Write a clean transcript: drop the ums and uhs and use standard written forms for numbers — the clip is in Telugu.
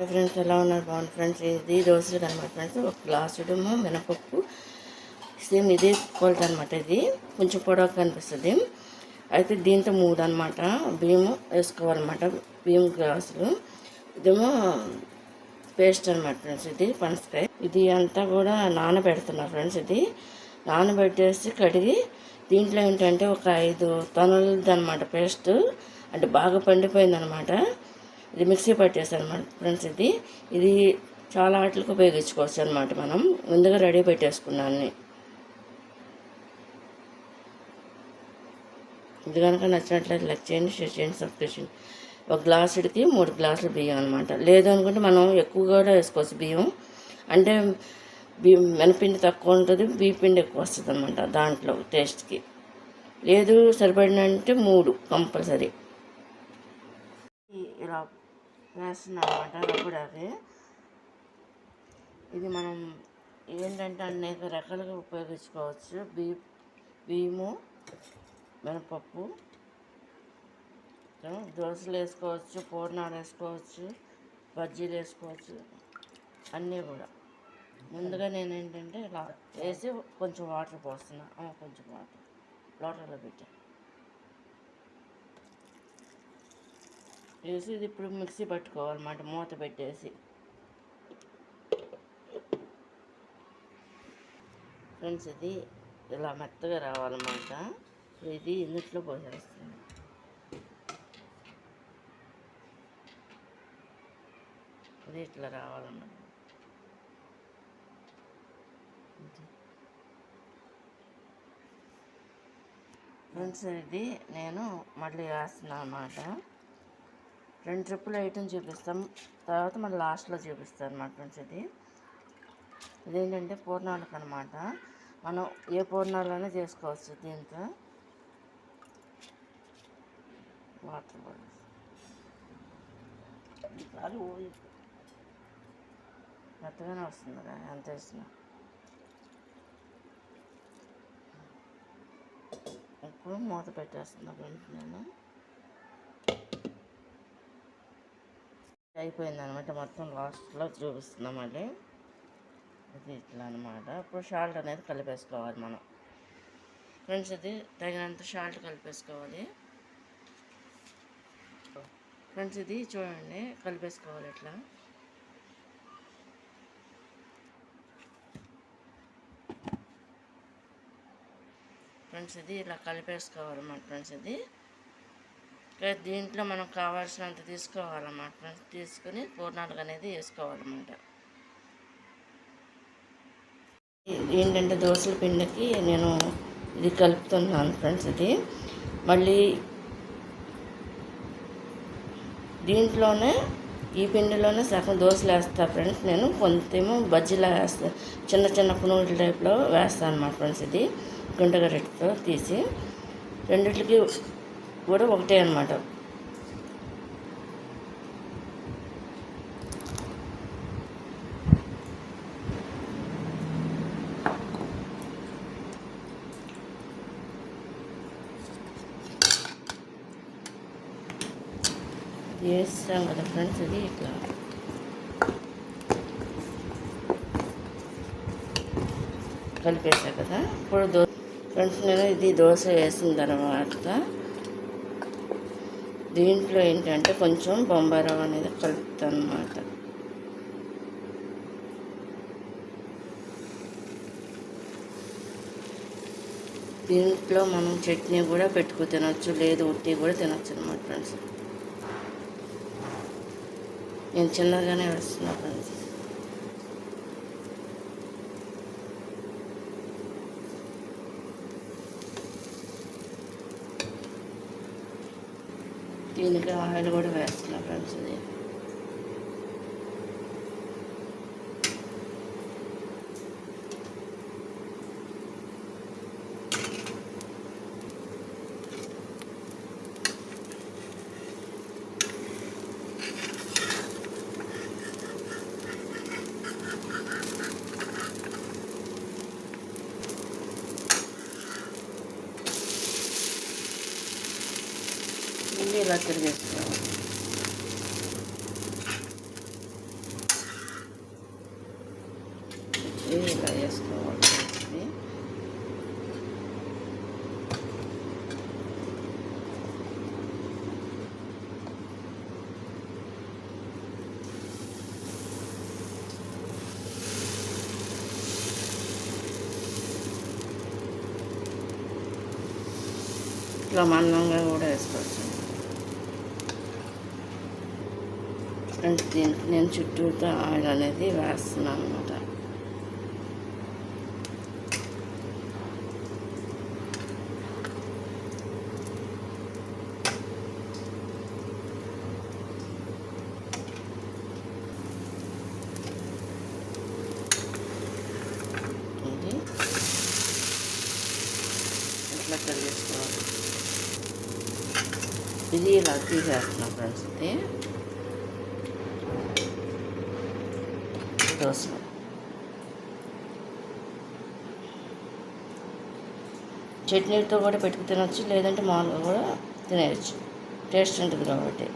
ఫ్రెండ్స్ ఎలా ఉన్నారు? బాగుంది ఫ్రెండ్స్. ఇది దోశలు అనమాట ఫ్రెండ్స్. ఒక గ్లాసుడేమో మినపప్పు, సేమ్ ఇదే క్వాలిటీ అనమాట. ఇది కొంచెం పొడవు కనిపిస్తుంది. అయితే దీంతో 3 అనమాట బియ్యం వేసుకోవాలన్నమాట. బియ్యం గ్లాసులు. ఇదేమో పేస్ట్ అనమాట ఫ్రెండ్స్. ఇది పనసకాయ. ఇది అంతా కూడా నానబెడుతున్నారు ఫ్రెండ్స్. ఇది నానబెట్టేసి కడిగి దీంట్లో ఏంటంటే ఒక 5 టన్నులది అనమాట పేస్ట్. అంటే బాగా పండిపోయిందనమాట. ఇది మిక్సీ పట్టేసాను అనమాట ఫ్రెండ్స్. ఇది చాలా వాటికి ఉపయోగించుకోవచ్చు అనమాట. మనం ముందుగా రెడీ పెట్టేసుకున్నాను. ఇది కనుక నచ్చినట్లయితే లైక్ చేయండి, షేర్ చేయండి, సబ్స్క్రైబ్ చేయండి. ఒక గ్లాసుడికి 3 గ్లాసులు బియ్యం అనమాట. లేదు అనుకుంటే మనం ఎక్కువ కూడా వేసుకోవచ్చు బియ్యం. అంటే బియ్యం మినపిండి తక్కువ ఉంటుంది, బియ్య పిండి ఎక్కువ వస్తుంది అనమాట దాంట్లో టేస్ట్కి. లేదు సరిపడినంటే 3 కంపల్సరీ. ఇలా వేస్తున్నాం అనమాట రబ్బుడాకి. ఇది మనం ఏంటంటే అనేక రకాలుగా ఉపయోగించుకోవచ్చు. బియ్యము, మినపప్పు, దోశలు వేసుకోవచ్చు, పూర్ణాలు వేసుకోవచ్చు, బజ్జీలు వేసుకోవచ్చు, అన్నీ కూడా. ముందుగా నేను ఏంటంటే ఇలా వేసి కొంచెం వాటర్ పోస్తున్నా. కొంచెం వాటర్లో పెట్టా వేసి ఇది ఇప్పుడు మిక్సీ పట్టుకోవాలన్నమాట. మూత పెట్టేసి ఫ్రెండ్స్ ఇది ఇలా మెత్తగా రావాలన్నమాట. ఇది ఇందులో పోసేస్తుంది. ఇది ఇట్లా రావాలన్నమాట. ఫ్రెండ్స్ ఇది నేను మళ్ళీ వేస్తున్నాను అన్నమాట. 2 ట్రిప్పులు వేయటం చూపిస్తాం, తర్వాత మళ్ళీ లాస్ట్లో చూపిస్తాను అన్నమాట ఫ్రెండ్స్. ఇదేంటంటే పూర్ణాలకు అనమాట. మనం ఏ పూర్ణాలైనా చేసుకోవచ్చు దీంతో. వాటర్ మెత్తగానే వస్తుంది కదా ఎంత వేసినా. ఇప్పుడు మూత పెట్టేస్తున్నా ఫ్రెండ్స్. నేను అయిపోయింది అనమాట. మొత్తం లాస్ట్లో చూపిస్తున్నాం మళ్ళీ. ఇది ఇట్లా అనమాట. ఇప్పుడు సాల్ట్ అనేది కలిపేసుకోవాలి మనం ఫ్రెండ్స్. ఇది తగినంత సాల్ట్ కలిపేసుకోవాలి ఫ్రెండ్స్. ఇది చూడండి కలిపేసుకోవాలి ఇట్లా. ఫ్రెండ్స్ ఇది ఇలా కలిపేసుకోవాలన్నమాట ఫ్రెండ్స్. దీంట్లో మనం కావాల్సినంత తీసుకోవాలన్నమాట ఫ్రెండ్స్. తీసుకుని పూర్ణాలు అనేది వేసుకోవాలన్నమాట. ఏంటంటే దోశల పిండికి నేను ఇది కలుపుతున్నాను ఫ్రెండ్స్. మళ్ళీ దీంట్లోనే ఈ పిండిలోనే సగం దోశలు వేస్తాను ఫ్రెండ్స్. నేను కొంతేమో బజ్జీలా వేస్తాను, చిన్న చిన్న పునుగుల టైప్లో వేస్తాను అన్నమాట ఫ్రెండ్స్. ఇది గుంటగరెట్టుతో తీసి రెండిట్లకి కూడా ఒకటే అన్నమాట. వేస్తాం కదా ఫ్రెండ్స్. ఇది ఇట్లా కలిపేసా కదా. ఇప్పుడు ఫ్రెండ్స్ నేను ఇది దోశ వేసిన తర్వాత దీంట్లో ఏంటంటే కొంచెం బొంబాయి రవ్వ అనేది కలుపుతాను అన్నమాట. దీంట్లో మనం చట్నీ కూడా పెట్టుకు తినొచ్చు, లేదు ఉట్టి కూడా తినొచ్చు అన్నమాట ఫ్రెండ్స్. నేను చిన్నగానే వేస్తున్నా ఫ్రెండ్స్. దీనికి ఆయిల్ కూడా వేస్తున్నా ఫ్రెండ్స్. ఇలా తిరిగేసుకోవాలి. ఇట్లా మందంగా కూడా వేసుకోవచ్చు ఫ్రెండ్స్. దీనికి నేను చుట్టూతో ఆయిల్ అనేది వేస్తున్నాను అనమాట. ఇట్లా కలిగేసుకోవాలి. ఇది ఇలా తీసేస్తున్నాం ఫ్రెండ్స్. ఇది దోశ చట్నీతో కూడా పెట్టుకు తినచ్చు, లేదంటే మామూలుగా కూడా తినేయచ్చు. టేస్ట్ ఉంటుంది కాబట్టి.